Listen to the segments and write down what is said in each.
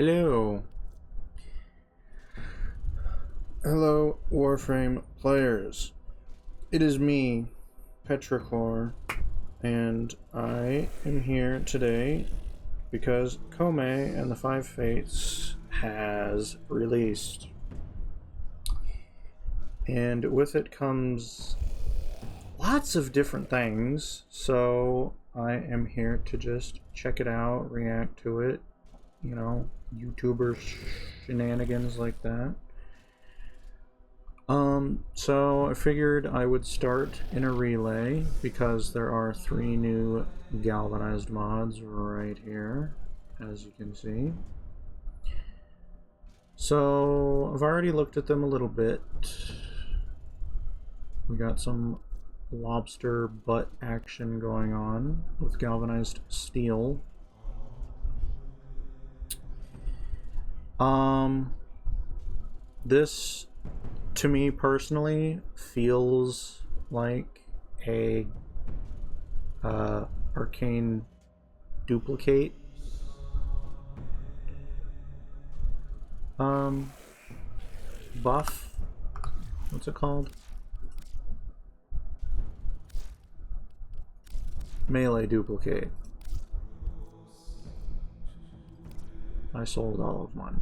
Hello. Hello, Warframe players. It is me, Petrichor, and I am here today because Koumei and the Five Fates has released. And with it comes lots of different things, so I am here to just check it out, react to it, you know, YouTuber shenanigans like that. So I figured I would start in a relay because there are 3 new Galvanized mods right here, as you can see. So I've already looked at them a little bit. We got some lobster butt action going on with galvanized steel. This, to me personally, feels like a arcane duplicate. Buff. What's it called? Melee duplicate. I sold all of mine.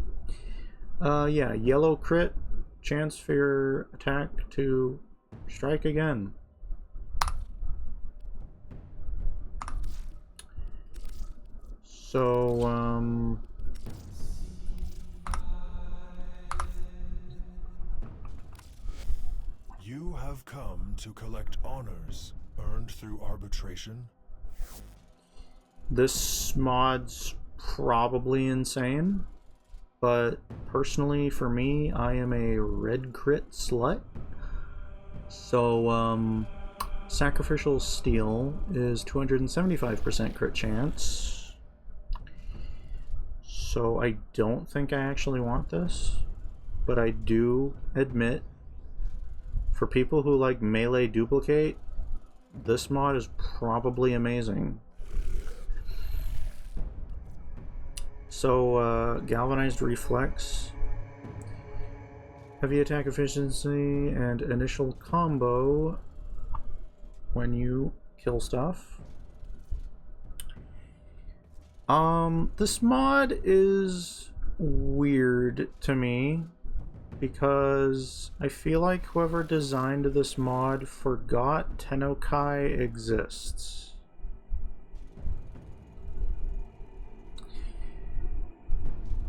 Yeah, yellow crit, chance for your attack to strike again. So, You have come to collect honors earned through arbitration. this mod's probably insane, but personally for me, I am a red crit slut. So, sacrificial steel is 275% crit chance. So I don't think I actually want this, but I do admit, for people who like melee duplicate, this mod is probably amazing. So, galvanized reflex, heavy attack efficiency, and initial combo when you kill stuff. This mod is weird to me because I feel like whoever designed this mod forgot Tennokai exists.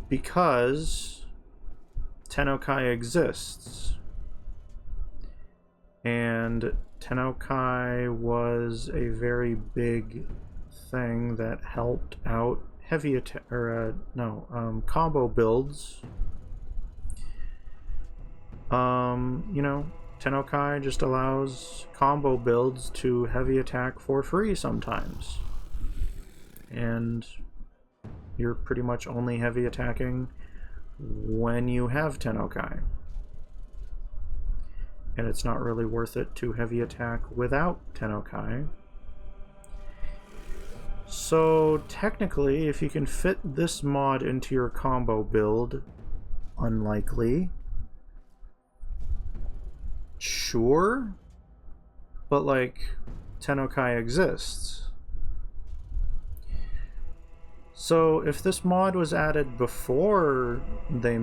Because Tennokai exists. And Tennokai was a very big thing that helped out heavy attack, or combo builds. You know, Tennokai just allows combo builds to heavy attack for free sometimes. And you're pretty much only heavy attacking when you have Tennokai. And it's not really worth it to heavy attack without Tennokai. So technically, if you can fit this mod into your combo build, unlikely. Sure, but like, Tennokai exists. So if this mod was added before they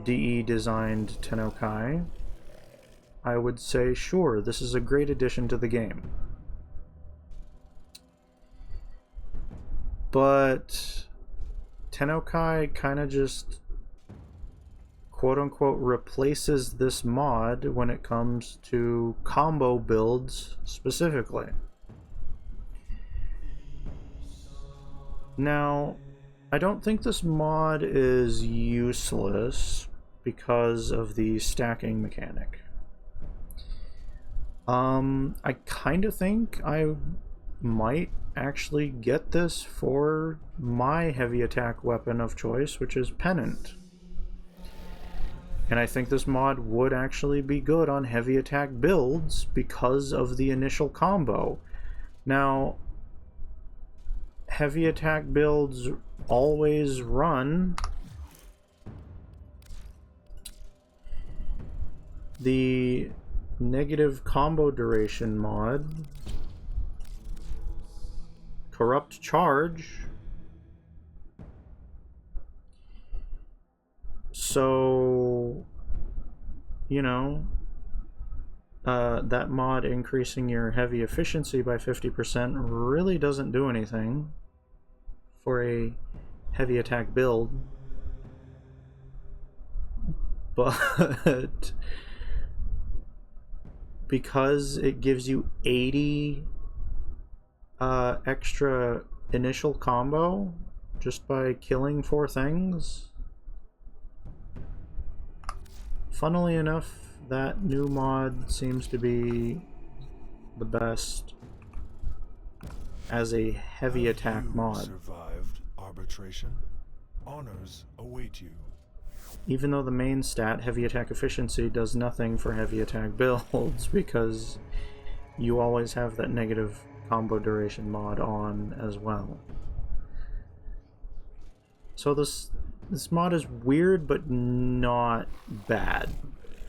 DE designed Tennokai, I would say sure, this is a great addition to the game. But Tennokai kind of just quote-unquote replaces this mod when it comes to combo builds specifically. Now, I don't think this mod is useless because of the stacking mechanic. I kind of think I might actually get this for my heavy attack weapon of choice, which is Pennant. And I think this mod would actually be good on heavy attack builds because of the initial combo. Now, heavy attack builds always run the negative combo duration mod, corrupt charge. So, you know, that mod increasing your heavy efficiency by 50% really doesn't do anything for a heavy attack build. But because it gives you 80 extra initial combo just by killing 4 things, funnily enough, that new mod seems to be the best as a heavy attack mod. Survived arbitration. Honors await you. Even though the main stat, heavy attack efficiency, does nothing for heavy attack builds because you always have that negative combo duration mod on as well. So this mod is weird but not bad.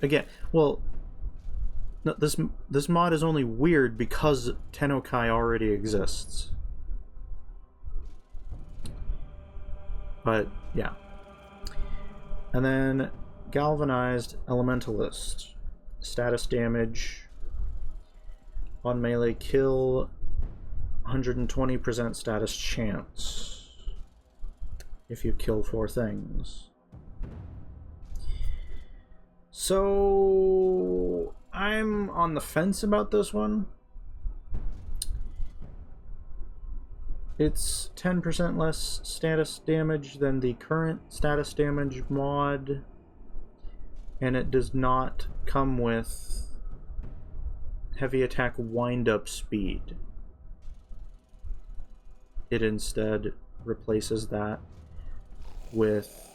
Again, well, no, this mod is only weird because Tennokai already exists. But yeah. And then Galvanized Elementalist. Status damage on melee kill, 120% status chance if you kill 4 things. So I'm on the fence about this one. It's 10% less status damage than the current status damage mod, and it does not come with heavy attack wind-up speed. It instead replaces that with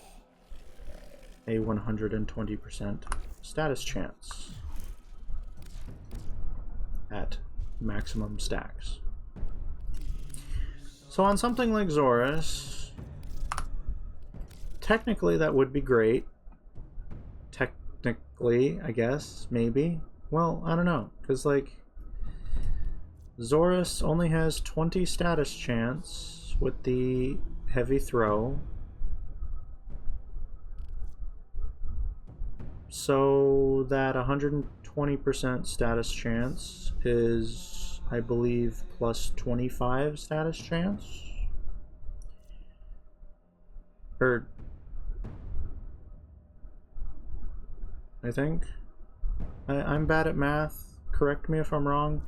a 120% status chance at maximum stacks. So on something like Zorus, technically that would be great. Technically, I guess, maybe. Well, I don't know, because like Zorus only has 20 status chance with the heavy throw. So that 120% status chance is, I believe, plus 25 status chance? Or I think. I'm bad at math. Correct me if I'm wrong.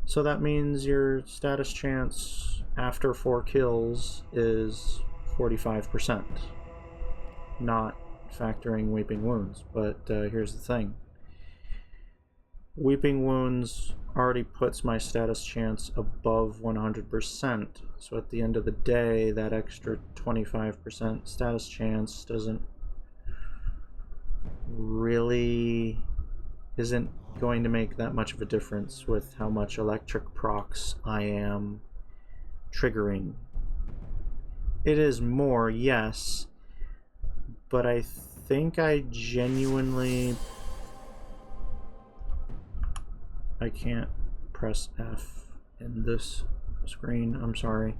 So that means your status chance after 4 kills is 45%. Not factoring Weeping Wounds. But here's the thing. Weeping Wounds already puts my status chance above 100%. So at the end of the day, that extra 25% status chance isn't going to make that much of a difference with how much electric procs I am triggering. It is more, yes, but I think I can't press F in this screen, I'm sorry.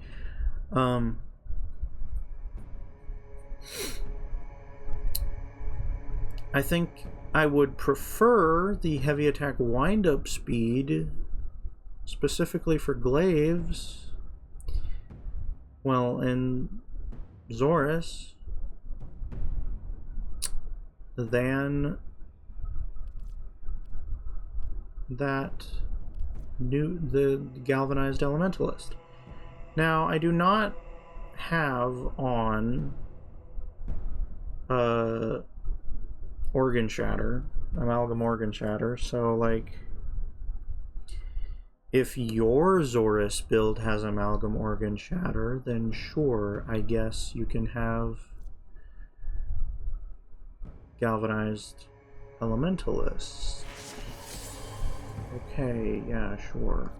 I think I would prefer the heavy attack wind-up speed, specifically for glaives, well, in Zorus, than the Galvanized Elementalist. Now, I do not have on Organ Shatter, Amalgam Organ Shatter, so like if your Zorus build has Amalgam Organ Shatter, then sure, I guess you can have Galvanized Elementalist. Okay, yeah, sure.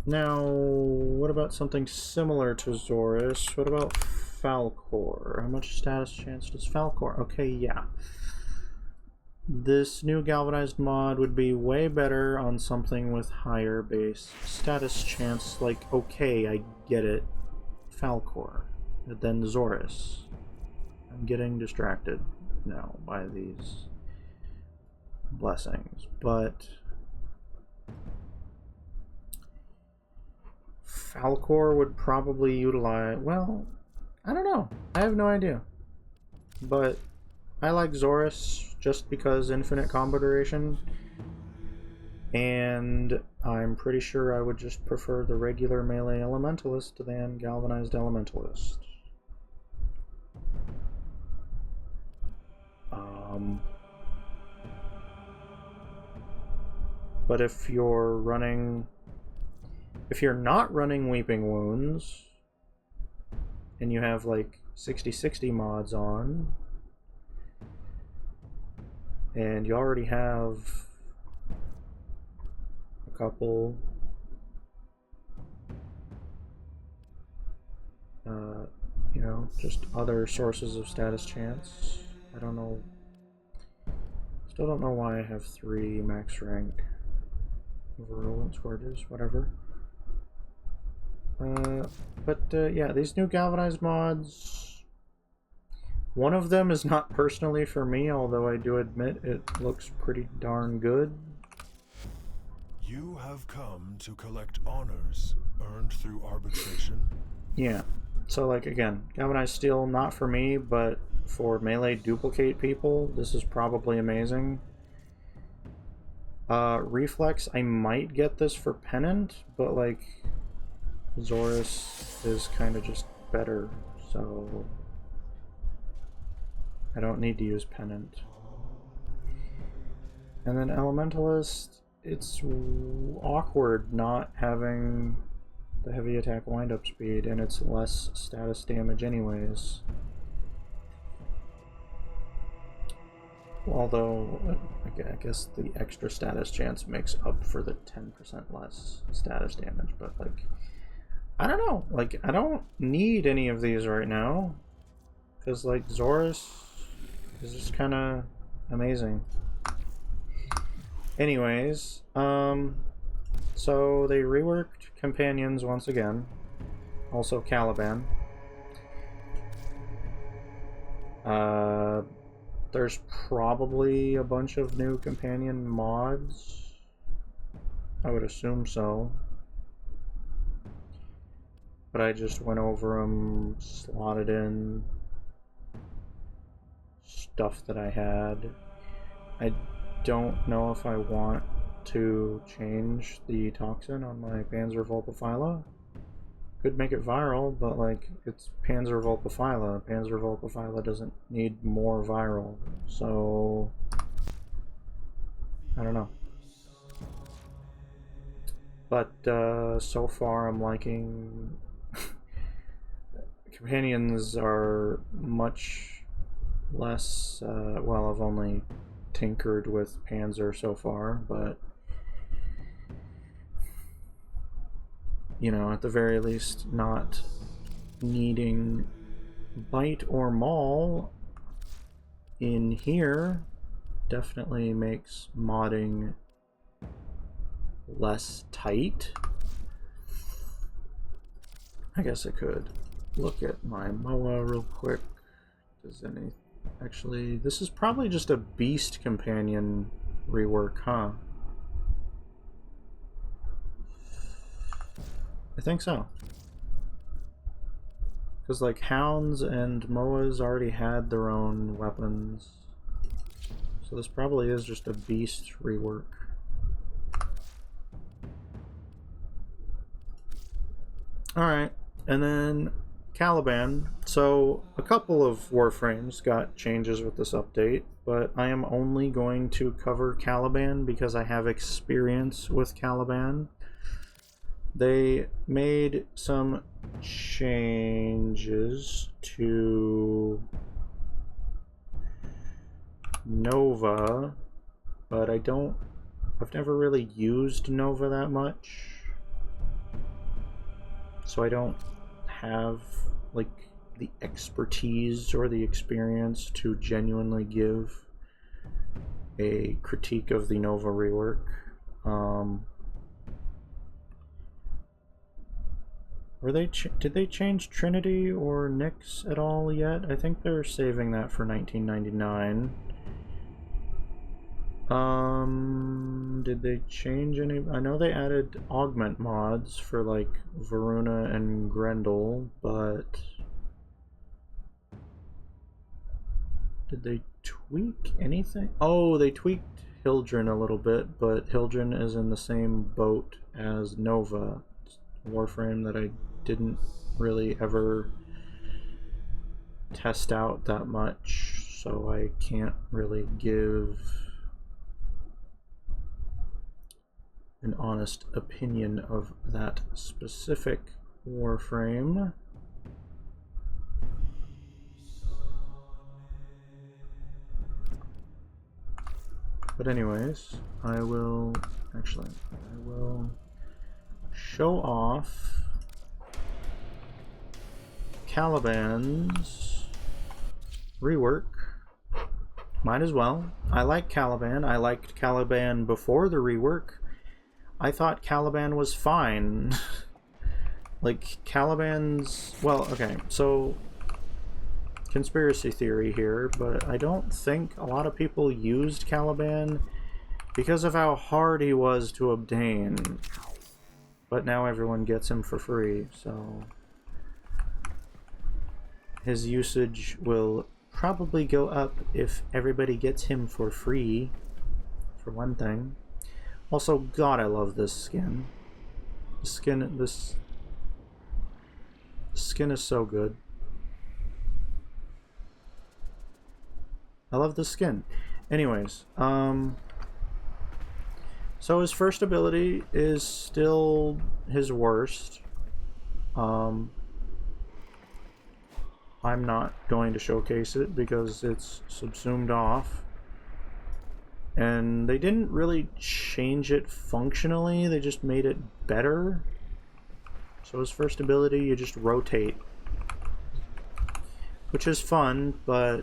Now, what about something similar to Zorus? What about Falcor. How much status chance does Falcor? Okay, yeah. This new Galvanized mod would be way better on something with higher base status chance. Like, okay, I get it. Falcor. And then Zorus. I'm getting distracted now by these blessings, but Falcor would probably utilize, well, I don't know. I have no idea. But I like Zorus just because infinite combo duration, and I'm pretty sure I would just prefer the regular melee elementalist than galvanized elementalist. But if you're not running Weeping Wounds, and you have like 60/60 mods on, and you already have a couple you know, just other sources of status chance. I don't know. Still don't know why I have 3 max rank virulent scourges, whatever. Yeah, these new galvanized mods, one of them is not personally for me, although I do admit it looks pretty darn good. You have come to collect honors earned through arbitration. Yeah, so like again, galvanized steel not for me, but for melee duplicate people, this is probably amazing. Reflex, I might get this for Pennant, but like Zorus is kind of just better, so I don't need to use Pennant. And then Elementalist, it's awkward not having the heavy attack windup speed, and it's less status damage anyways. Although, I guess the extra status chance makes up for the 10% less status damage, but like, I don't know, like, I don't need any of these right now, because like, Zorus is just kind of amazing. Anyways, so they reworked companions once again, also Caliban. There's probably a bunch of new companion mods. I would assume so. But I just went over them, slotted in stuff that I had. I don't know if I want to change the toxin on my Panzer Vulpaphyla. Could make it viral, but like, it's Panzer Vulpaphyla. Panzer Vulpaphyla doesn't need more viral, so I don't know. But so far I'm liking companions are much less well, I've only tinkered with Panzer so far, but you know, at the very least, not needing bite or maul in here definitely makes modding less tight. I guess I could look at my MOA real quick. Does any... Actually, this is probably just a beast companion rework, huh? I think so. Because like hounds and MOAs already had their own weapons. So this probably is just a beast rework. Alright, and then Caliban. So a couple of Warframes got changes with this update, but I am only going to cover Caliban because I have experience with Caliban. They made some changes to Nova, but I've never really used Nova that much, so I don't have like the expertise or the experience to genuinely give a critique of the Nova rework. Did they change Trinity or Nyx at all yet? I think they're saving that for 1999. Did they change any? I know they added augment mods for like Varuna and Grendel, but did they tweak anything? Oh, they tweaked Hildren a little bit, but Hildren is in the same boat as Nova. Warframe that I didn't really ever test out that much, so I can't really give an honest opinion of that specific Warframe. But anyways, I will show off Caliban's rework. Might as well. I like Caliban. I liked Caliban before the rework. I thought Caliban was fine. Like, Caliban's... Well, okay, so... Conspiracy theory here, but I don't think a lot of people used Caliban because of how hard he was to obtain. But now everyone gets him for free, so... His usage will probably go up if everybody gets him for free, for one thing. Also, God, I love this skin. This skin is so good. I love the skin. Anyways, so his first ability is still his worst. I'm not going to showcase it because it's subsumed off. And they didn't really change it functionally, they just made it better. So his first ability, you just rotate. Which is fun, but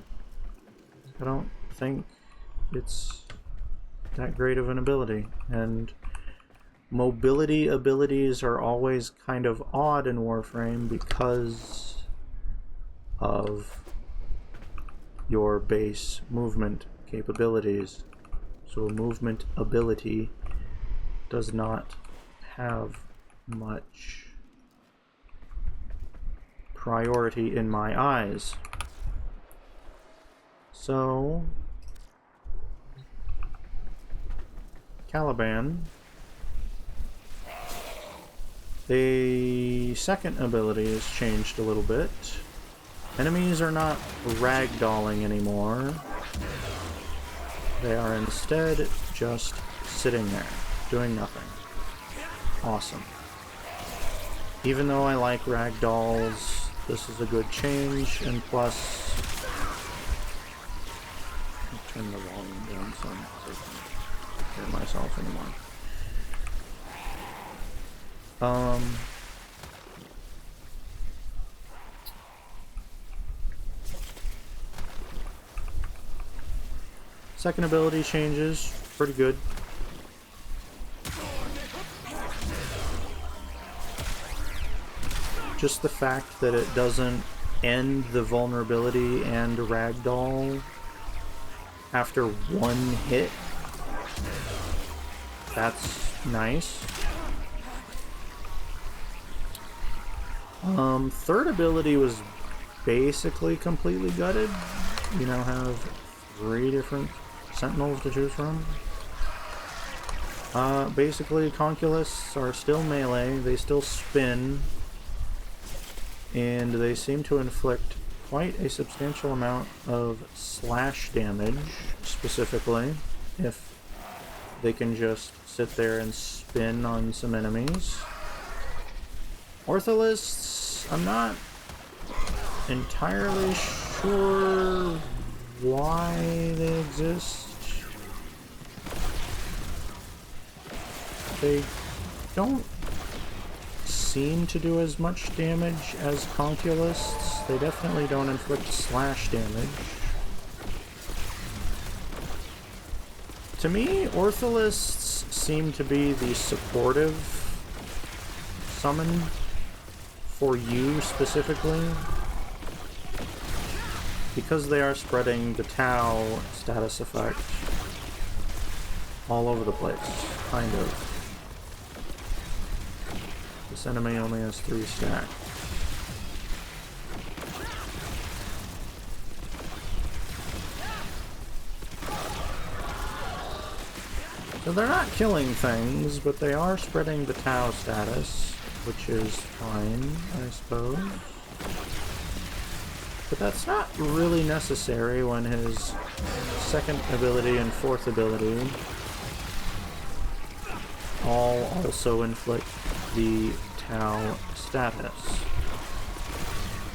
I don't think it's that great of an ability. And mobility abilities are always kind of odd in Warframe because of your base movement capabilities. So a movement ability does not have much priority in my eyes. So Caliban, the second ability is changed a little bit. Enemies are not ragdolling anymore. They are instead just sitting there, doing nothing. Awesome. Even though I like ragdolls, this is a good change, and plus... I'll turn the volume down so I can't hear myself anymore. Second ability changes, pretty good. Just the fact that it doesn't end the vulnerability and ragdoll after one hit, that's nice. Third ability was basically completely gutted. You now have 3 different sentinels to choose from. Basically, Conculists are still melee, they still spin, and they seem to inflict quite a substantial amount of slash damage, specifically, if they can just sit there and spin on some enemies. Ortholists, I'm not entirely sure why they exist. They don't seem to do as much damage as Conculists. They definitely don't inflict slash damage. To me, Ortholists seem to be the supportive summon for you specifically, because they are spreading the Tau status effect all over the place, kind of. This enemy only has 3 stack. So they're not killing things, but they are spreading the Tau status, which is fine, I suppose. But that's not really necessary when his second ability and fourth ability all also inflict the Tau status.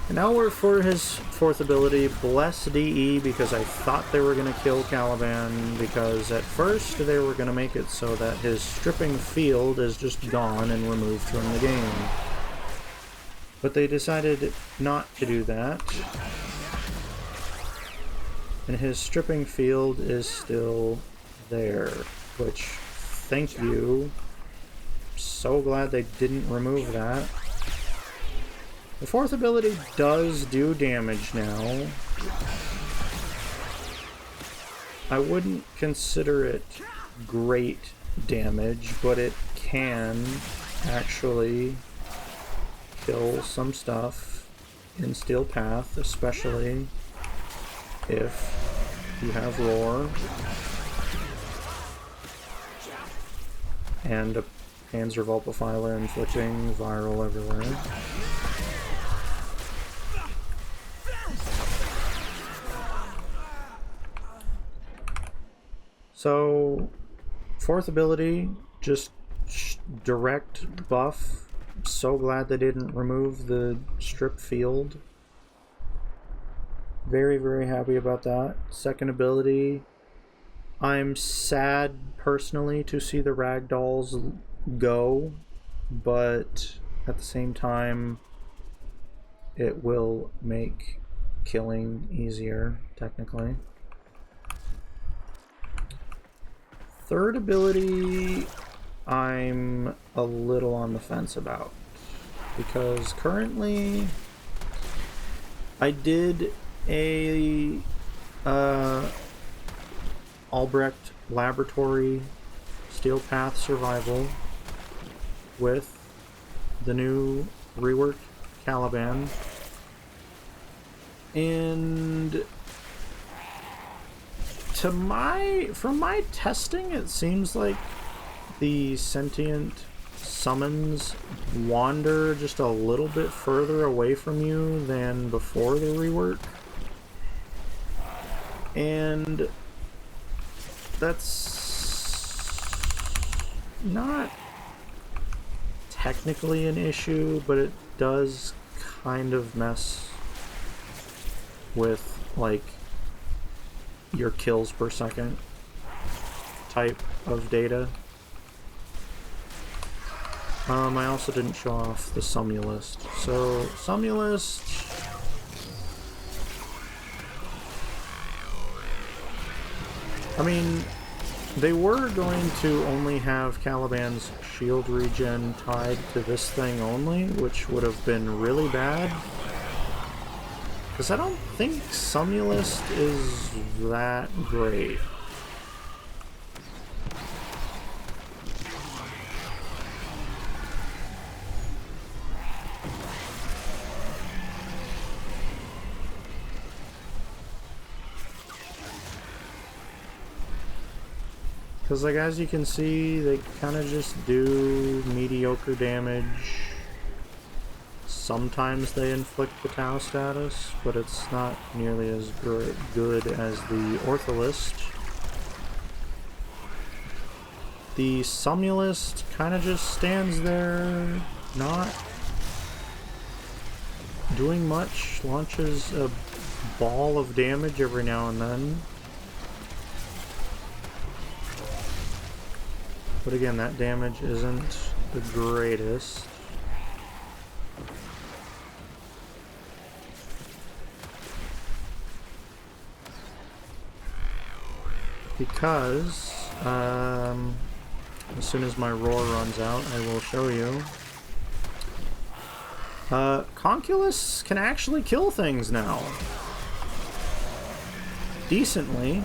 And now we're for his fourth ability, Bless DE, because I thought they were going to kill Caliban, because at first they were going to make it so that his stripping field is just gone and removed from the game. But they decided not to do that. And his stripping field is still there, which, thank you. So glad they didn't remove that. The fourth ability does do damage now. I wouldn't consider it great damage, but it can actually kill some stuff in Steel Path, especially if you have Roar and a Panzer Vulpaphiler inflicting viral everywhere. So, fourth ability, just direct buff. So glad they didn't remove the strip field. Very, very happy about that. Second ability, I'm sad personally to see the ragdolls go, but at the same time, it will make killing easier, technically. Third ability, I'm a little on the fence about, because currently I did a Albrecht Laboratory Steel Path Survival with the new reworked Caliban, and from my testing, it seems like the sentient summons wander just a little bit further away from you than before the rework. And that's not technically an issue, but it does kind of mess with, like, your kills per second type of data. I also didn't show off the Somnolist. So, Somnolist, I mean, they were going to only have Caliban's shield regen tied to this thing only, which would have been really bad. Because I don't think Somnolist is that great. Because, like, as you can see, they kind of just do mediocre damage. Sometimes they inflict the Tau status, but it's not nearly as good as the Ortholist. The Somnolist kind of just stands there, not doing much, launches a ball of damage every now and then. But again, that damage isn't the greatest. because as soon as my roar runs out, I will show you. Conculus can actually kill things now. Decently.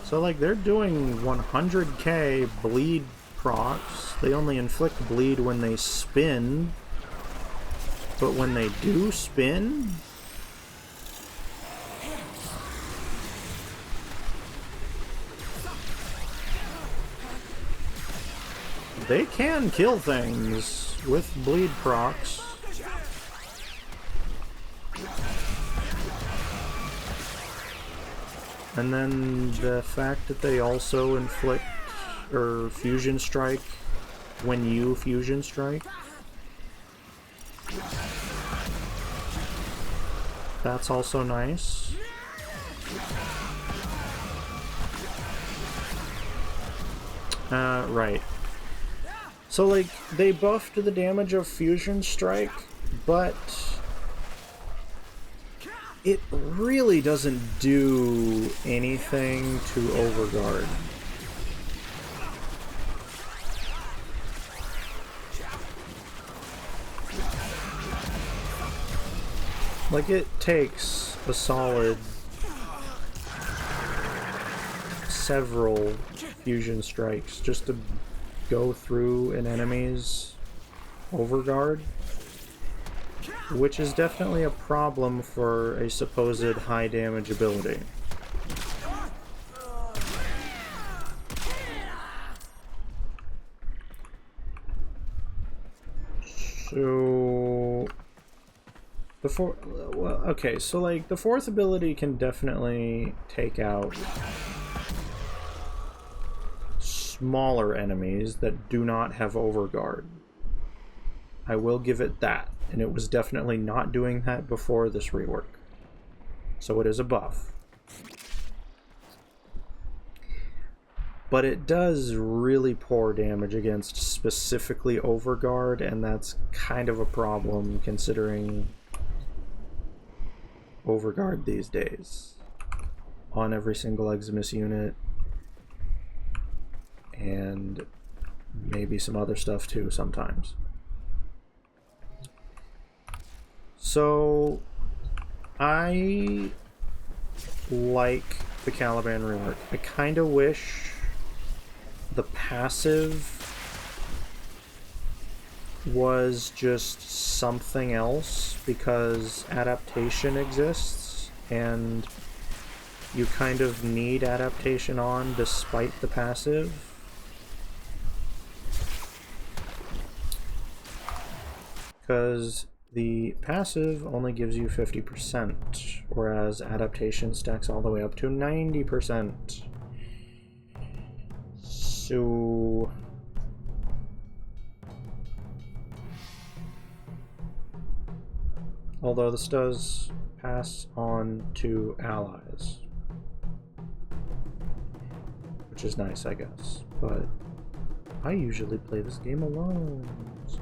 So, like, they're doing 100k bleed procs. They only inflict bleed when they spin. But when they do spin... they can kill things with bleed procs. And then the fact that they also inflict or fusion strike when you fusion strike. That's also nice. Right. So, like, they buffed the damage of fusion strike, but it really doesn't do anything to overguard. Like, it takes a solid several fusion strikes just to go through an enemy's overguard, which is definitely a problem for a supposed high damage ability. So okay, so like the fourth ability can definitely take out smaller enemies that do not have overguard. I will give it that, and it was definitely not doing that before this rework. So it is a buff. But it does really poor damage against specifically overguard, and that's kind of a problem considering overguard these days on every single Eximus unit, and maybe some other stuff too sometimes. So I like the Caliban rework. I kind of wish the passive was just something else, because adaptation exists and you kind of need adaptation on despite the passive. Because the passive only gives you 50%, whereas adaptation stacks all the way up to 90%. So although this does pass on to allies, which is nice, I guess, but I usually play this game alone. So.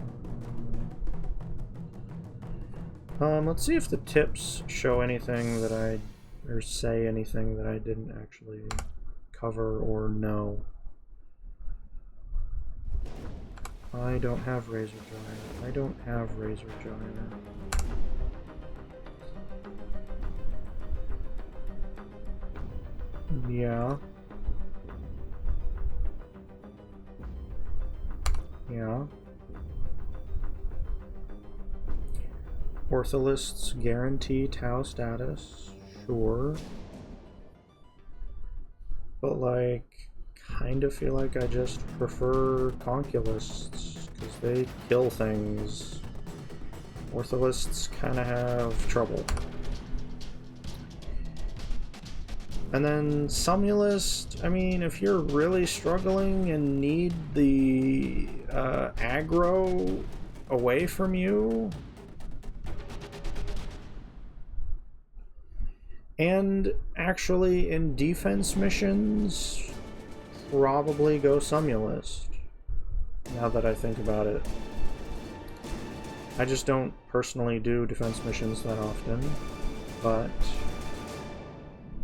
Let's see if the tips show anything that or say anything that I didn't actually cover or know. I don't have Razor Gyre. I don't have Razor Gyre. Yeah. Yeah. Ortholists guarantee Tau status, sure. But, like, kind of feel like I just prefer Conculists, because they kill things. Ortholists kind of have trouble. And then Somnolist, I mean, if you're really struggling and need the aggro away from you, and actually in defense missions, probably go Somnolist, now that I think about it. I just don't personally do defense missions that often, but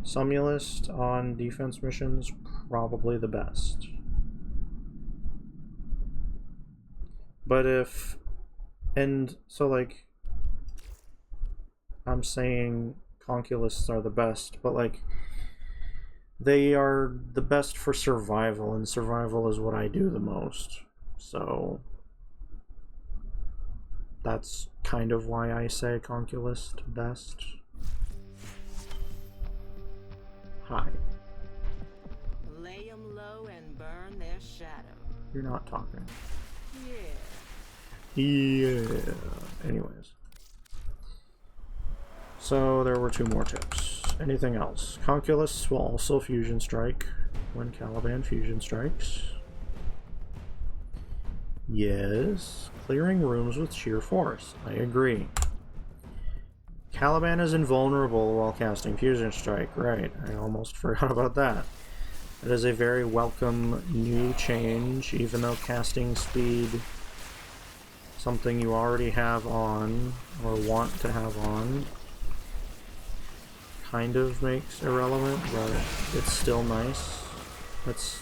Somulist on defense missions, probably the best. But if, and so like, I'm saying Conculists are the best, but like, they are the best for survival, and survival is what I do the most. So that's kind of why I say Conculist best. Hi. Lay 'em low and burn their shadow. You're not talking. Yeah. Yeah. Anyways. So there were 2 more tips. Anything else? Conculists will also fusion strike when Caliban fusion strikes. Yes. Clearing rooms with sheer force. I agree. Caliban is invulnerable while casting fusion strike. Right. I almost forgot about that. It is a very welcome new change, even though casting speed, something you already have on or want to have on, kind of makes irrelevant, but it's still nice. It's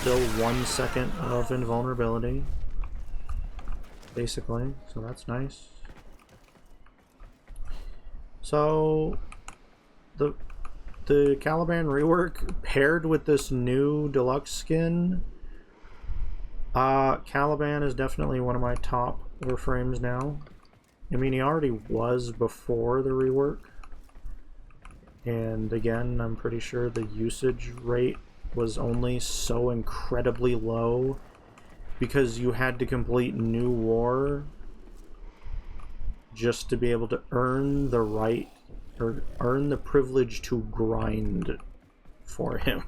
still 1 second of invulnerability, basically, so that's nice. So the Caliban rework paired with this new deluxe skin, Caliban is definitely one of my top Warframes now. I mean, he already was before the rework. And again, I'm pretty sure the usage rate was only so incredibly low because you had to complete New War just to be able to earn the right, or earn the privilege to grind for him.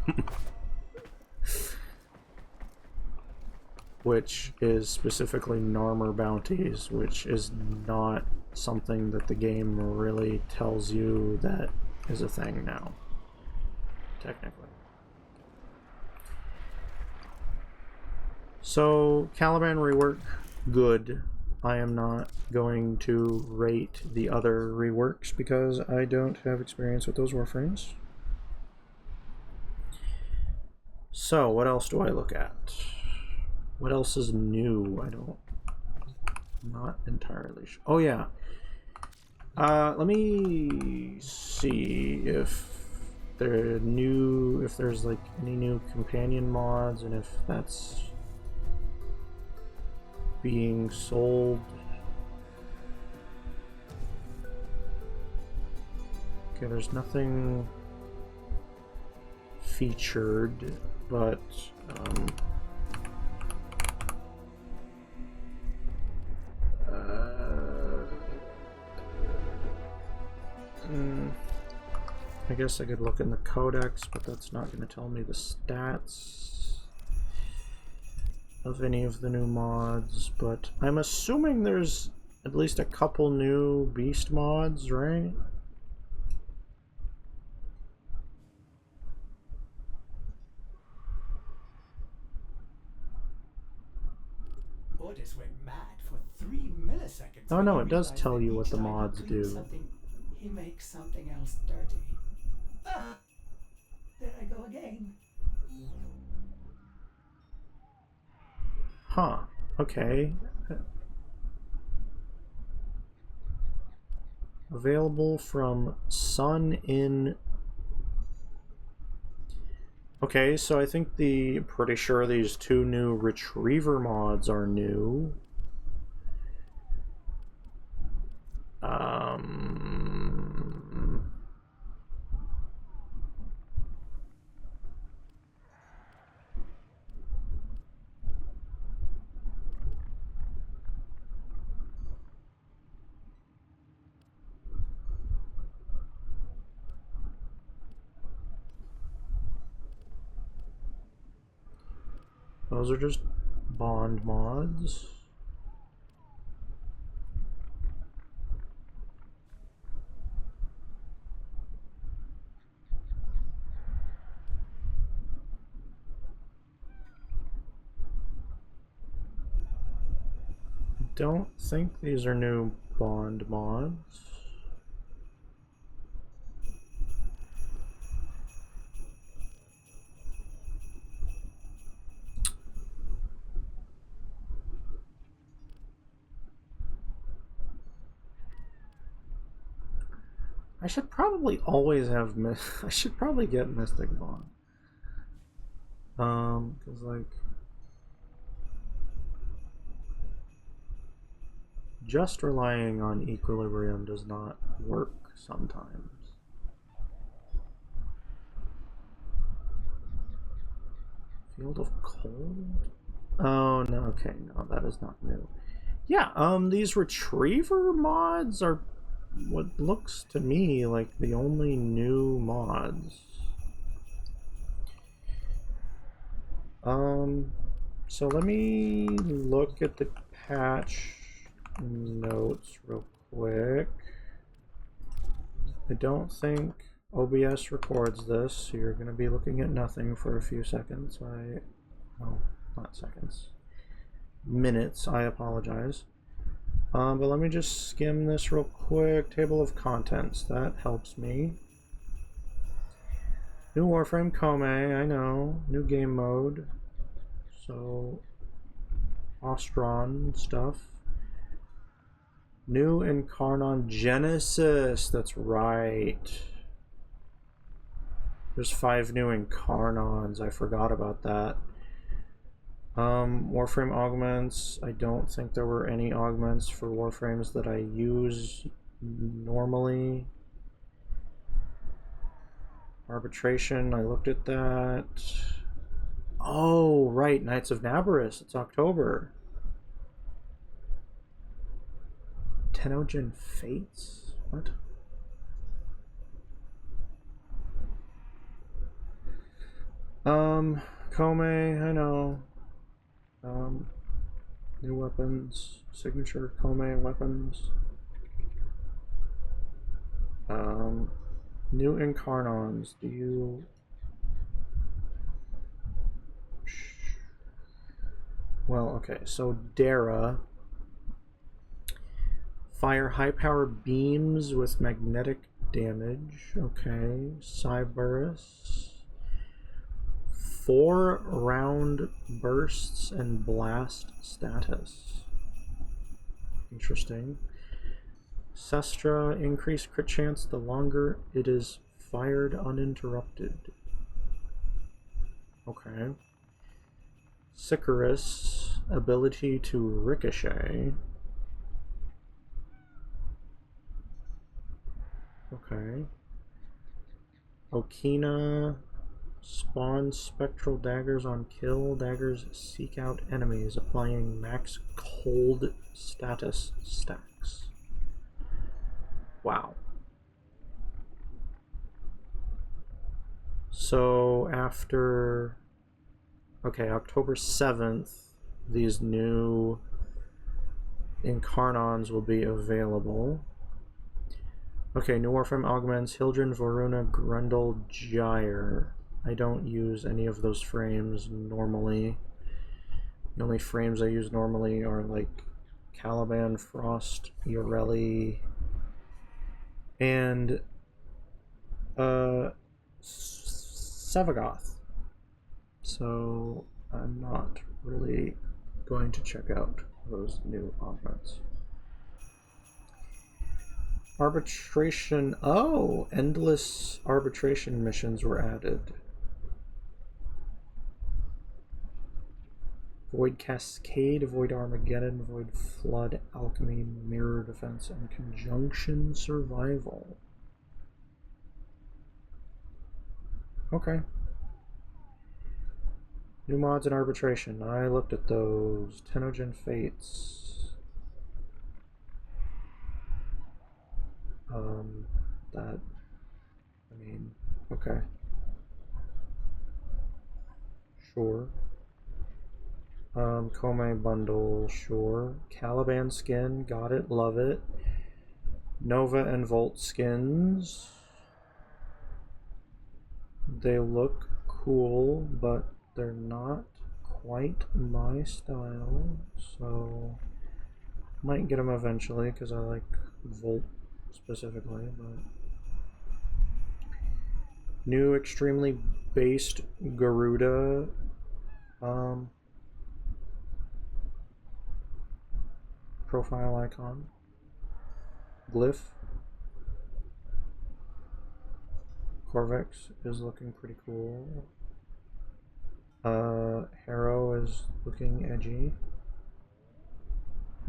Which is specifically Narmer bounties, which is not something that the game really tells you that is a thing now, technically. So, Caliban rework, good. I am not going to rate the other reworks because I don't have experience with those Warframes. So, what else do I look at? What else is new? I'm not entirely sure. Oh yeah. Let me see if there's like any new companion mods and if that's being sold. Okay, there's nothing featured, but I guess I could look in the codex, but that's not going to tell me the stats of any of the new mods, but I'm assuming there's at least a couple new beast mods, right? Orders went mad for 3 milliseconds. Oh when no, he it does realized tell that you what each the time he mods cleaned do. something, he makes something else dirty. Ah! There I go again. Huh. Okay. Available from Sun in... Okay, so I think pretty sure these 2 new Retriever mods are new. Those are just bond mods. don't think these are new bond mods. I should probably always have I should probably get Mystic Bond. Cause like just relying on equilibrium does not work sometimes. Field of Cold? Oh no, okay, no, that is not new. Yeah, these retriever mods are what looks to me like the only new mods. So let me look at the patch notes real quick. I don't think OBS records this, so you're going to be looking at nothing for a few seconds. Oh, not seconds. Minutes, I apologize. But let me just skim this real quick. Table of contents, that helps me. New Warframe Koumei, I know. New game mode. So, Ostron stuff. New Incarnon Genesis, that's right. There's 5 new Incarnons, I forgot about that. Warframe augments, I don't think there were any augments for Warframes that I use normally. Arbitration, I looked at that. Oh, right, Knights of Nabarus, it's October. Tenogen Fates? What? Koumei, I know. New weapons, signature Koumei weapons. New Incarnons, do you... Well, okay, so Dara. Fire high power beams with magnetic damage. Okay, Cyberus. 4 round bursts and blast status. Interesting. Sestra, increased crit chance the longer it is fired uninterrupted. Okay. Sicarus, ability to ricochet. Okay. Okina, spawn spectral daggers on kill. Daggers seek out enemies, applying max cold status stacks. Wow. So after, okay, October 7th, these new Incarnons will be available. Okay, new Warframe augments, Hildren, Varuna, Grundle, Gyre. I don't use any of those frames normally. The only frames I use normally are like Caliban, Frost, Yoreli, and Sevagoth. So I'm not really going to check out those new augments. Arbitration. Oh, endless arbitration missions were added. Void Cascade, Void Armageddon, Void Flood, Alchemy, Mirror Defense, and Conjunction Survival. Okay. New mods in arbitration. I looked at those. Tenogen Fates. That, I mean, okay. Sure. Koumei bundle, sure. Caliban skin, got it, love it. Nova and Volt skins. They look cool, but they're not quite my style, so Might get him eventually because I like Volt specifically, but new extremely based Garuda profile icon. Glyph. Corvex is looking pretty cool. Harrow is looking edgy.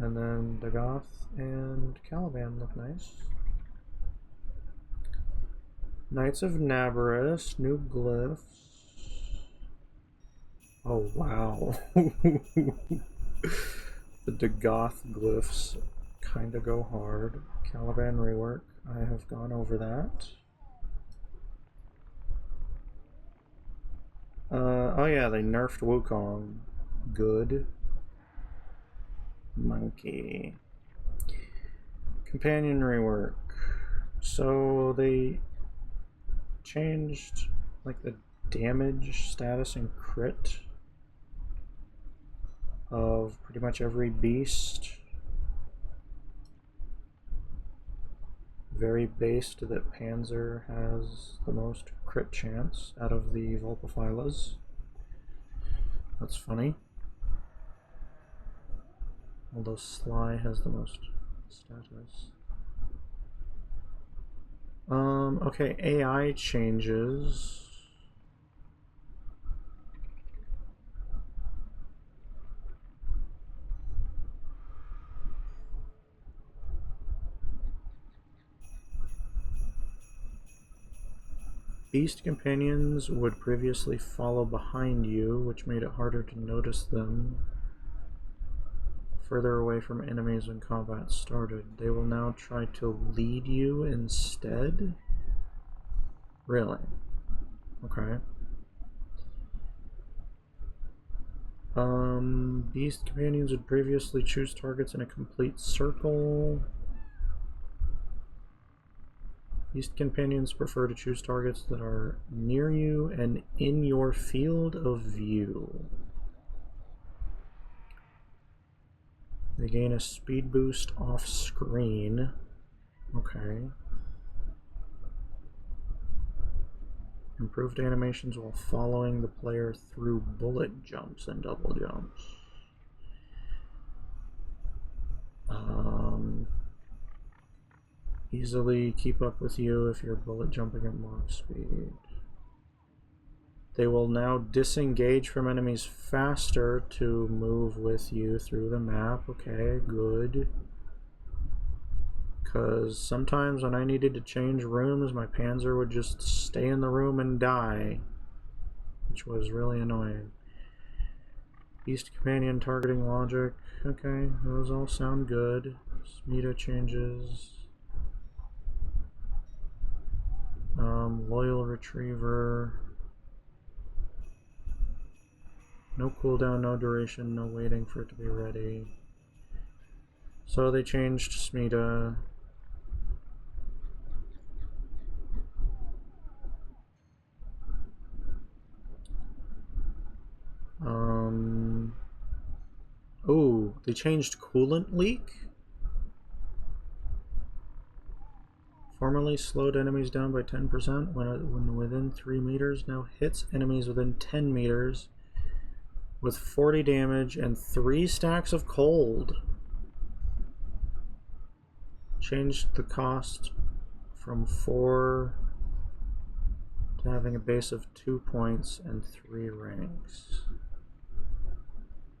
And then Dagoth and Caliban look nice. Knights of Nabarus, new glyphs. Oh wow. The Dagoth glyphs kinda go hard. Caliban rework, I have gone over that. Oh yeah, they nerfed Wukong. Good. Monkey. Companion rework. So they changed like the damage status and crit of pretty much every beast. Very based that Panzer has the most crit chance out of the Vulpaphilas. That's funny. Although Sly has the most status. Okay, AI changes. Beast companions would previously follow behind you, which made it harder to notice them further away from enemies when combat started. They will now try to lead you instead? Really? Okay. Beast companions would previously choose targets in a complete circle. Beast companions prefer to choose targets that are near you and in your field of view. They gain a speed boost off screen. Okay. Improved animations while following the player through bullet jumps and double jumps. Easily keep up with you if you're bullet jumping at Mach speed. They will now disengage from enemies faster to move with you through the map. Okay, good. Because sometimes when I needed to change rooms, my Panzer would just stay in the room and die, which was really annoying. Beast companion targeting logic. Okay, those all sound good. Smita changes. Loyal retriever. No cooldown, no duration, no waiting for it to be ready. So they changed Smita. Oh, they changed coolant leak? Formerly slowed enemies down by 10% when within 3 meters, now hits enemies within 10 meters with 40 damage and 3 stacks of cold. Changed the cost from 4 to having a base of 2 points and 3 ranks.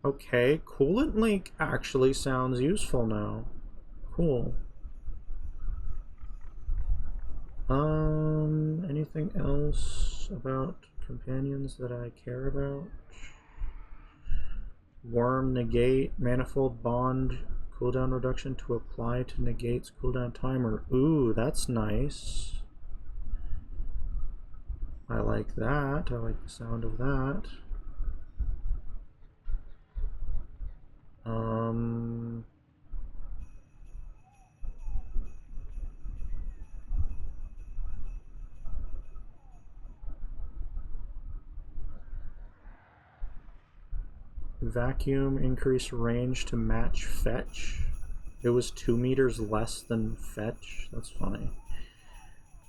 Okay, coolant leak actually sounds useful now. Cool. Anything else about companions that I care about? Worm negate, manifold bond, cooldown reduction to apply to negate's cooldown timer. Ooh, that's nice. I like that. I like the sound of that. Vacuum, increase range to match fetch. It was 2 meters less than fetch. That's funny.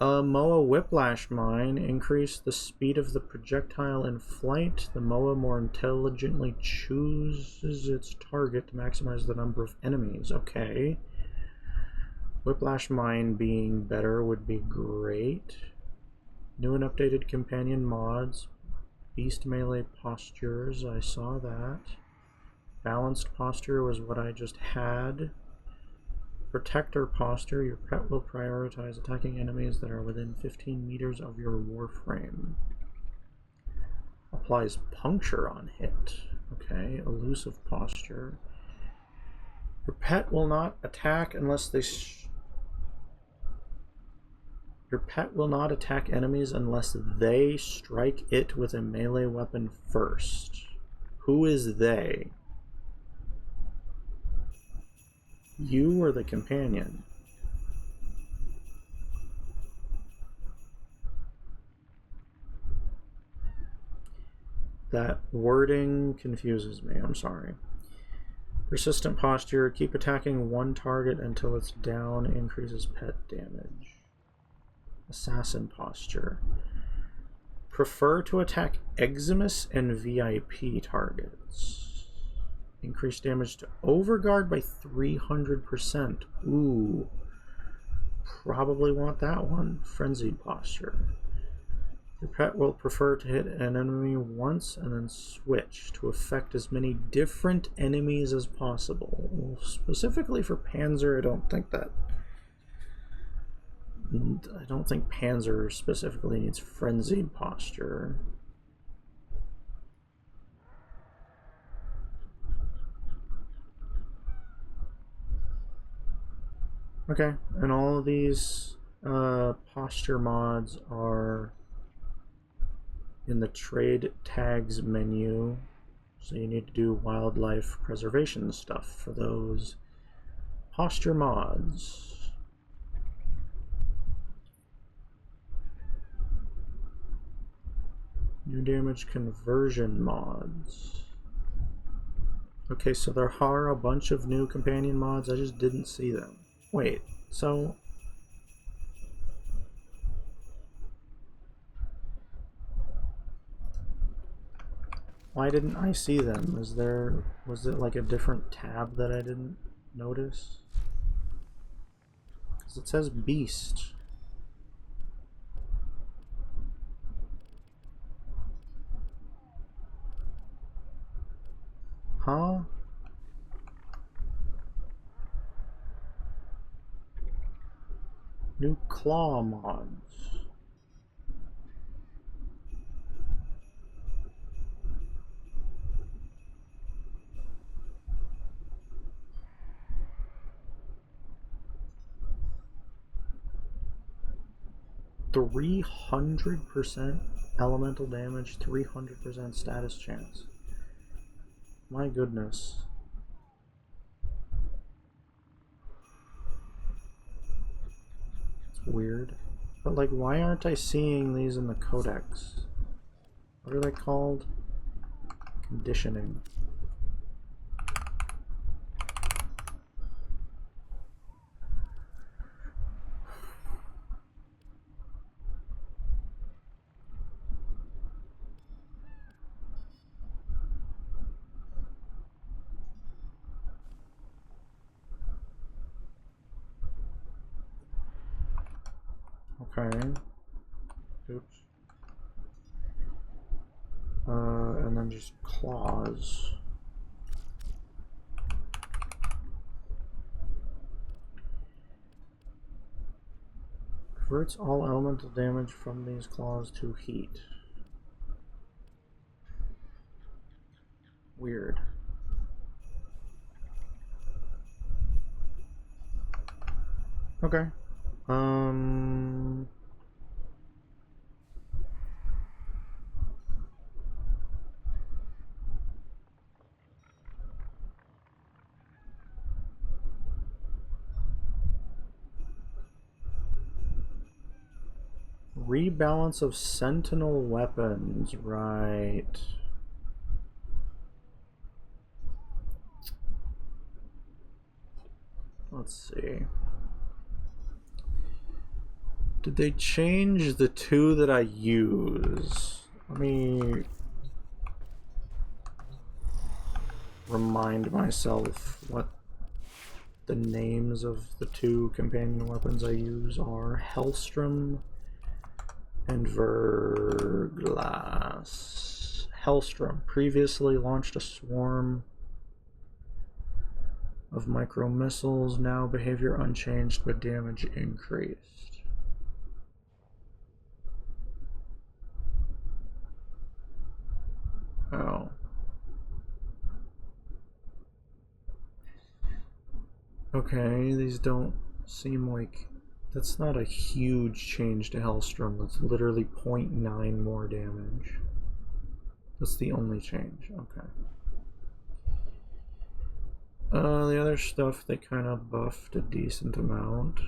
MOA Whiplash Mine. Increase the speed of the projectile in flight. The MOA more intelligently chooses its target to maximize the number of enemies. Okay. Whiplash Mine being better would be great. New and updated companion mods. Beast melee postures. I saw that. Balanced posture was what I just had. Protector posture. Your pet will prioritize attacking enemies that are within 15 meters of your Warframe. Applies puncture on hit. Okay. Elusive posture. Your pet will not attack unless they... Your pet will not attack enemies unless they strike it with a melee weapon first. Who is they? You or the companion? That wording confuses me, I'm sorry. Persistent posture. Keep attacking one target until it's down. Increases pet damage. Assassin posture. Prefer to attack Eximus and VIP targets. Increase damage to Overguard by 300%. Ooh. Probably want that one. Frenzied posture. Your pet will prefer to hit an enemy once and then switch to affect as many different enemies as possible. Specifically for Panzer, I don't think Panzer specifically needs frenzied posture. Okay, and all of these posture mods are in the trade tags menu, so you need to do wildlife preservation stuff for those posture mods. New damage conversion mods. Okay, so there are a bunch of new companion mods, I just didn't see them. Wait, so... Why didn't I see them? Was it like a different tab that I didn't notice? Because it says Beast. Huh? New claw mods. %300 elemental damage, 300% status chance. My goodness. It's weird. But like, why aren't I seeing these in the codex? What are they called? Conditioning. Okay. Oops. And then just claws. Converts all elemental damage from these claws to heat. Weird. Okay. Rebalance of sentinel weapons, right. let's see. Did they change the two that I use? Let me remind myself what the names of the two companion weapons I use are. Hellstrom and Verglass. Hellstrom previously launched a swarm of micro missiles, now behavior unchanged but damage increased. Oh. Okay, these don't seem like... That's not a huge change to Hellstrom. That's literally 0.9 more damage. That's the only change. Okay. The other stuff, they kind of buffed a decent amount.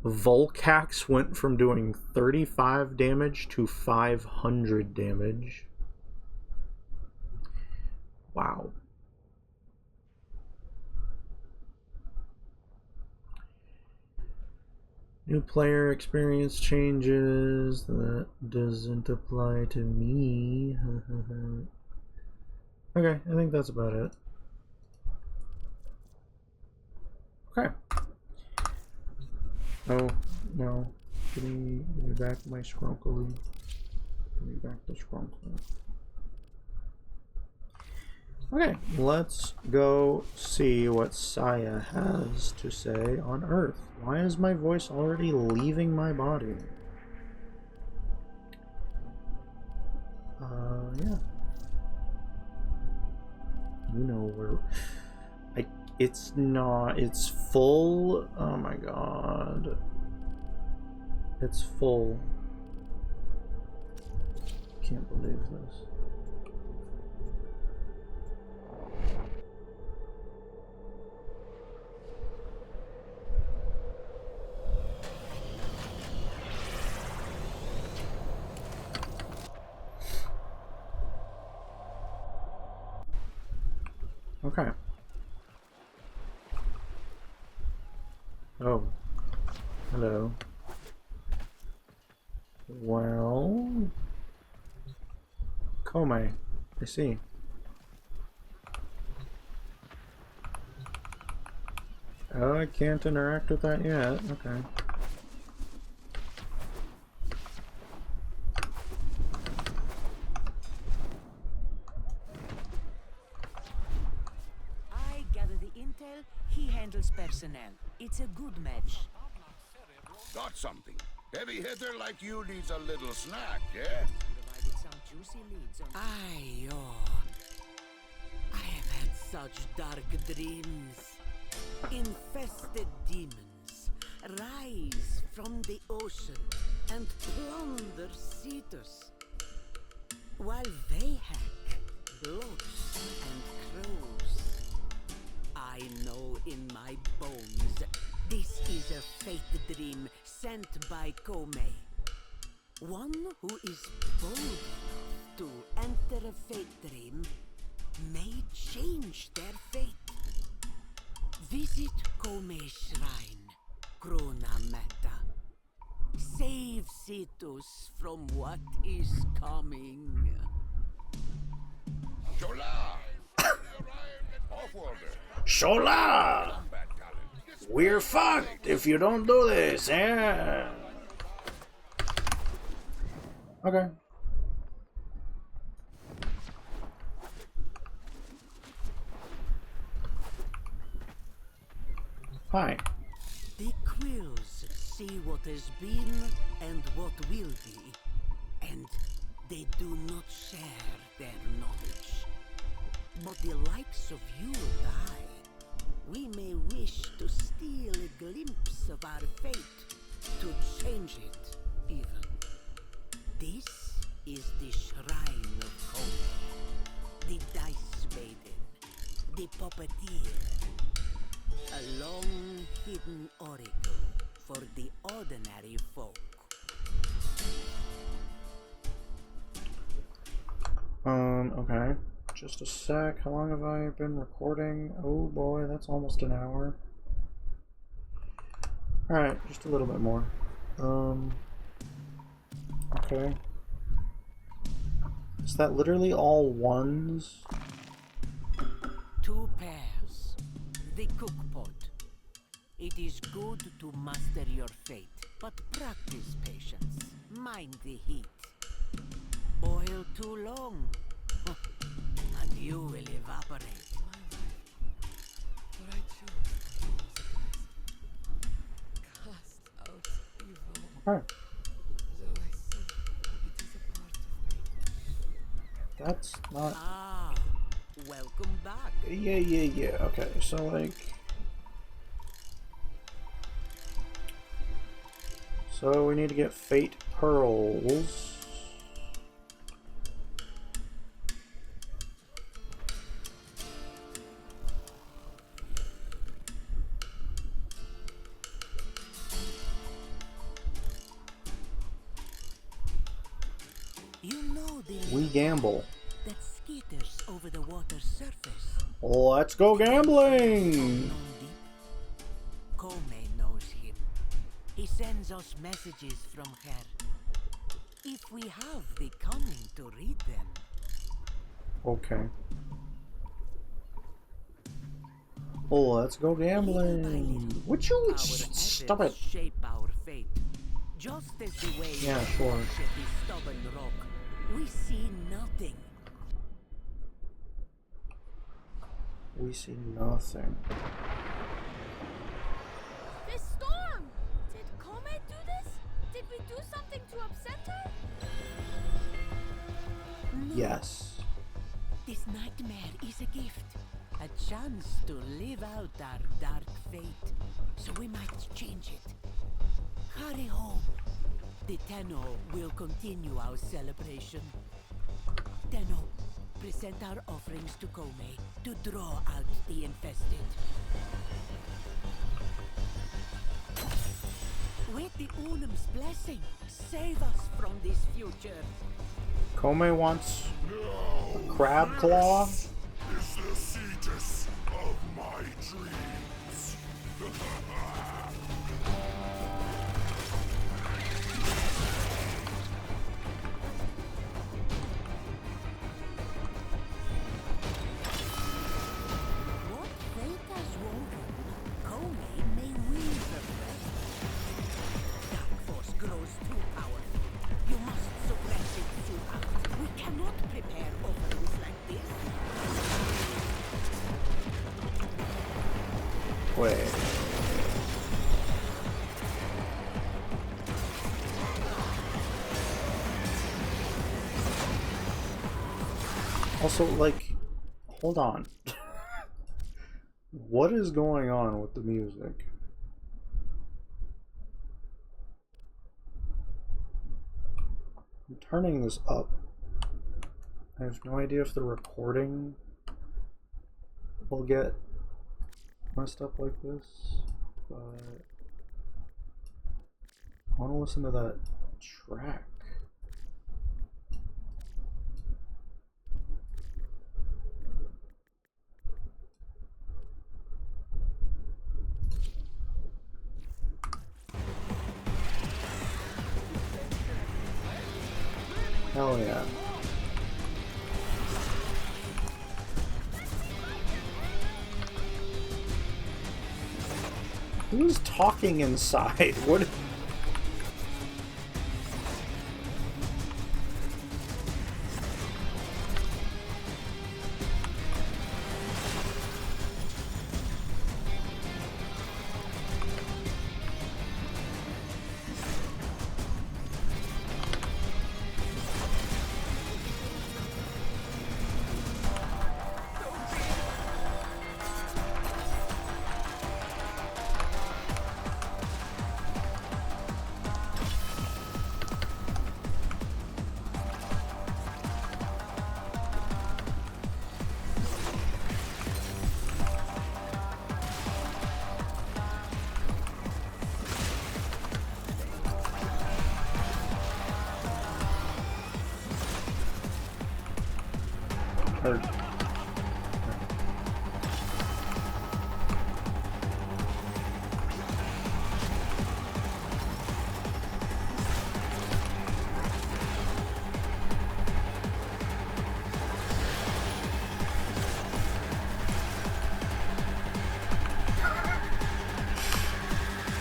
Volcax went from doing 35 damage to 500 damage. Wow. New player experience changes. That doesn't apply to me. Okay, I think that's about it. Okay. Oh, no. Give me back my scrunkly. Give me back the scrunkly. Okay, let's go see what Saya has to say on Earth. Why is my voice already leaving my body? Yeah. You know where... It's not... It's full. Oh my god. It's full. Can't believe this. Okay. Oh. Hello. Well... Koumei. I see. Oh, I can't interact with that yet. Okay. I gather the intel, he handles personnel. It's a good match. Got something. Heavy hitter like you needs a little snack, yeah? Provided some juicy leads on... I have had such dark dreams. Infested demons rise from the ocean and plunder Cetus, while they hack bloats and crows. I know in my bones this is a fate dream sent by Koumei. One who is bold enough to enter a fate dream may change their fate. Visit Koumei's shrine, Krona Meta. Save Cetus from what is coming. Shola! Off-worlder. Shola! Combat talent. We're fucked if you don't do this, eh? Okay. Hi. The quills see what has been and what will be, and they do not share their knowledge. But the likes of you and I, we may wish to steal a glimpse of our fate, to change it even. This is the Shrine of Koumei, the Dice Maiden, the Puppeteer. A long-hidden oracle for the ordinary folk. Okay. Just a sec. How long have I been recording? Oh boy, that's almost an hour. Alright, just a little bit more. Okay. Is that literally all ones? 2 pairs. The cookpot. It is good to master your fate, but practice patience. Mind the heat. Boil too long, and you will evaporate. What I choose cast out evil. Alright. Though I see it is a part of me. That's not... Ah, welcome back. Yeah. Okay, so like... So we need to get Fate Pearls. You know the We gamble. that skitters over the water's surface. Let's go gambling! Koumei knows him. He sends us messages from her. If we have the cunning to read them. Okay. Oh, let's go gambling. Would you Our stop efforts it? shape our fate. Just as the waves Yeah, sure. wash at the stubborn rock, we see nothing. We see nothing. This storm! Did Koumei do this? Did we do something to upset her? No. Yes. This nightmare is a gift. A chance to live out our dark fate. So we might change it. Hurry home. The Tenno will continue our celebration. Tenno, present our offerings to Koumei to draw out the infested. With the Unum's blessing, save us from this future. Koumei wants a crab claw. Is the cetus of my dreams. What fate has woven, Koumei may weave the thread. Dark force grows too powerful. You must suppress it somehow. We cannot prepare offerings like this. Wait. Also, like, hold on. What is going on with the music? I'm turning this up. I have no idea if the recording will get messed up like this, but I want to listen to that track. Hell yeah. Who's talking inside? What?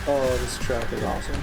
Oh, this track is awesome.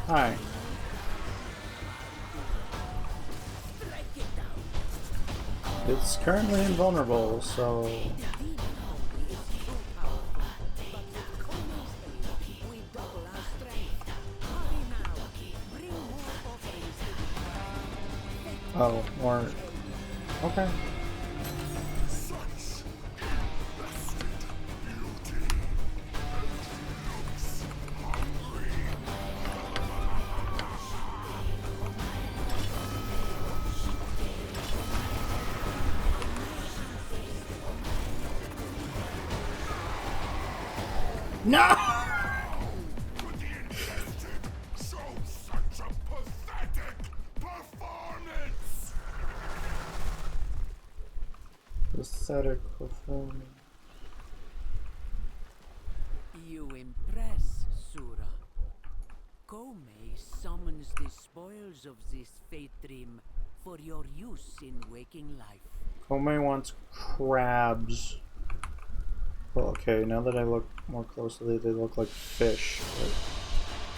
Hi. It's currently invulnerable, so... Oh, or... Okay. No! Show such a pathetic performance! Pathetic performance. You impress, Sura. Koumei summons the spoils of this fate dream for your use in waking life. Koumei wants crabs. Well, okay, now that I look more closely, they look like fish.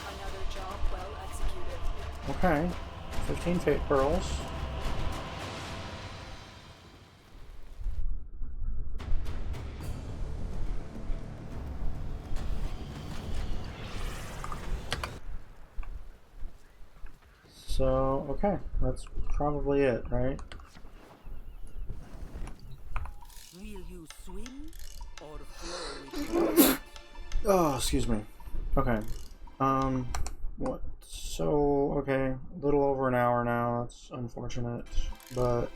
Another job well executed. Okay, 15 fate pearls. So, okay, that's probably it, right? Will you swim or flow with the Oh, excuse me. Okay. What? So, okay, a little over an hour now. That's unfortunate, but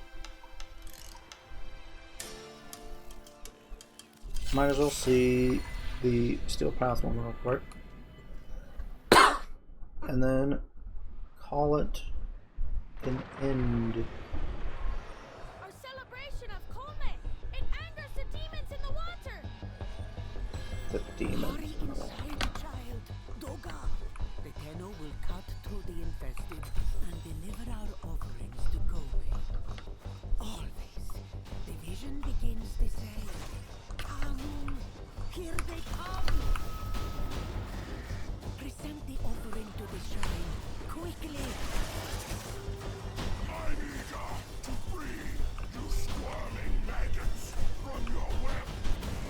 might as well see the Steel Path one real quick, and then call it an end. Our celebration of Koumei! It angers the demons in the water! The demon. Hurry inside, child. Doga. The Tenno will cut through the infested and deliver our offerings to Koumei. Always. The vision begins to say, come, here they come. Present the offering to the shrine, quickly. I need to free you squirming maggots from your web.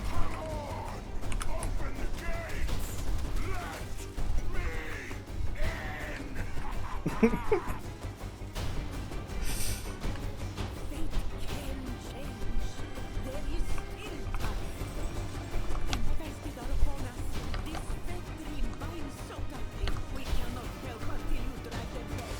Come on! Open the gates! Let me in! Fate can change. There is still time. Infested are upon us. This fate dream binds so tightly. We cannot help until you drive them back.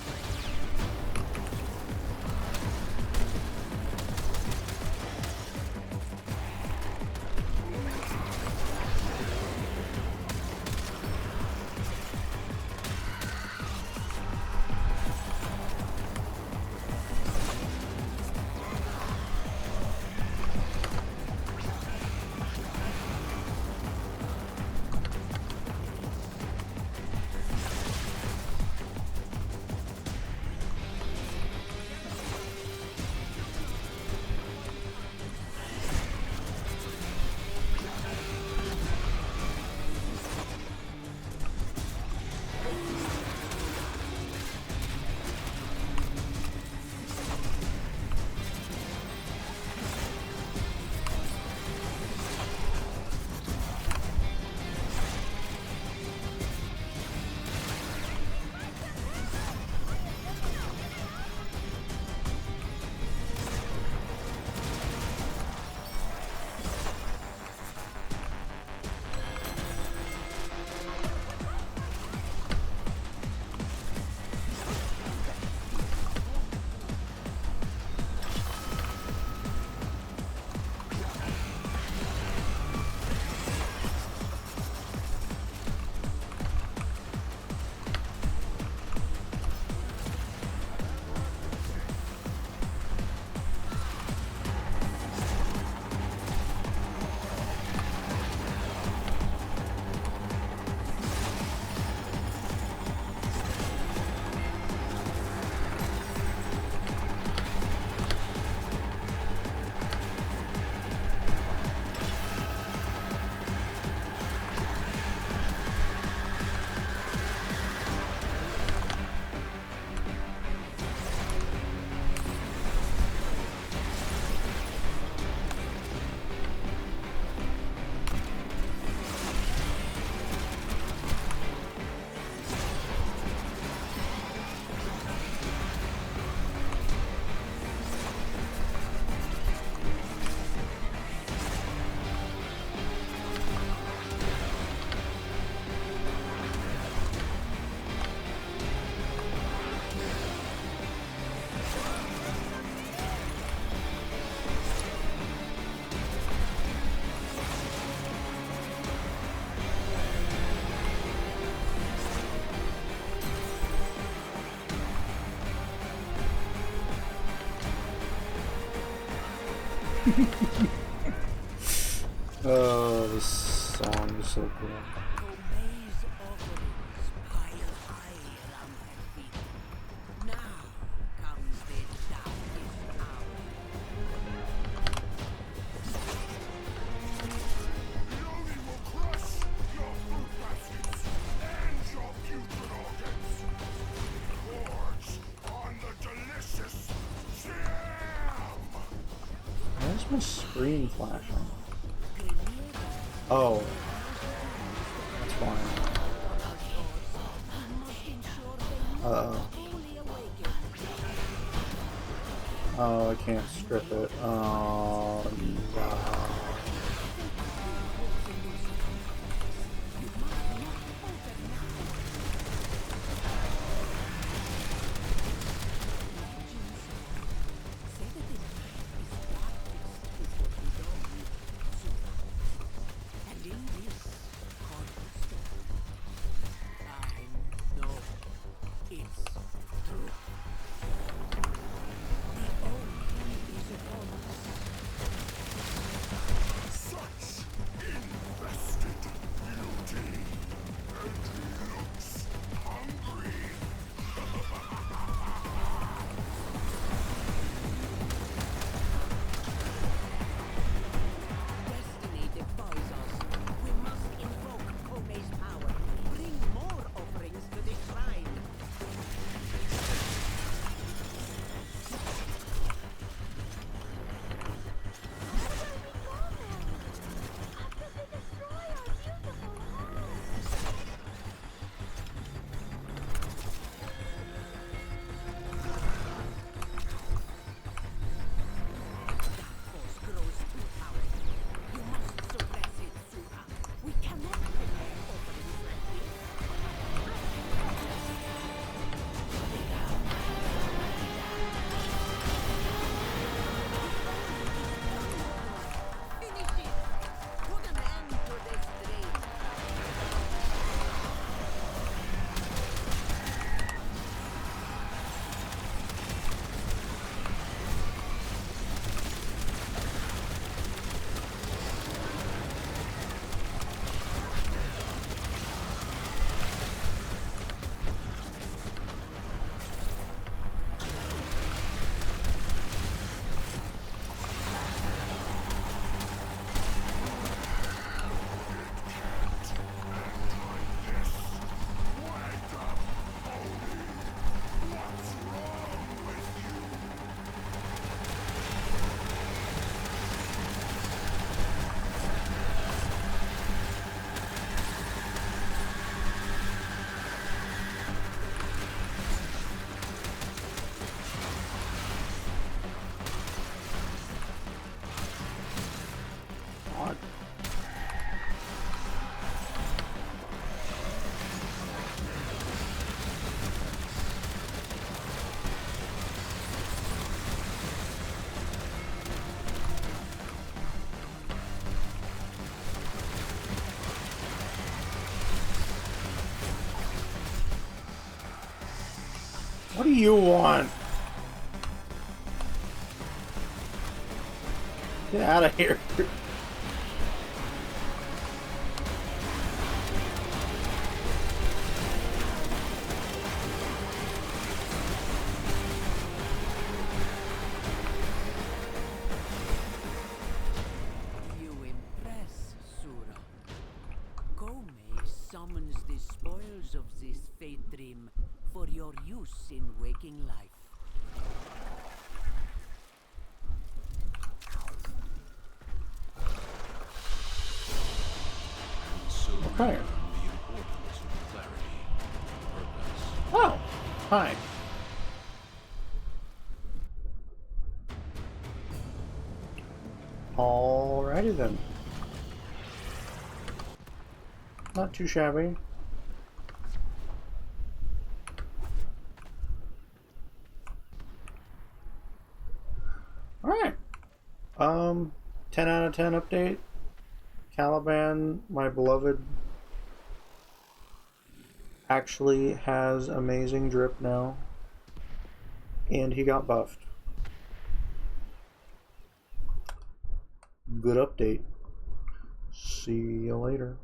Oh, this song is so cool. Koumei's offerings pile high around her feet. Now comes the darkest hour. Yoni will crush your fruit baskets and your putrid organs. Gorge on the delicious jam! Why is my screen flashing? Oh. That's fine. Uh-oh. Oh, I can't strip it. Oh, no. Destiny defies us. We must invoke Koumei's power. Bring more offerings to the shrine. Force grows too powerful. You must suppress it, Sura. We cannot prepare offerings like this. Finish it! Put an end to this dream. God. What do you want? Get out of here. You impress, Sura. Koumei summons the spoils of this fate dream for your use in waking life. Okay. Oh, hi. Alrighty then. Not too shabby. Alright. 10 out of 10 update. Caliban, my beloved, actually has amazing drip now. And he got buffed. good update. See you later.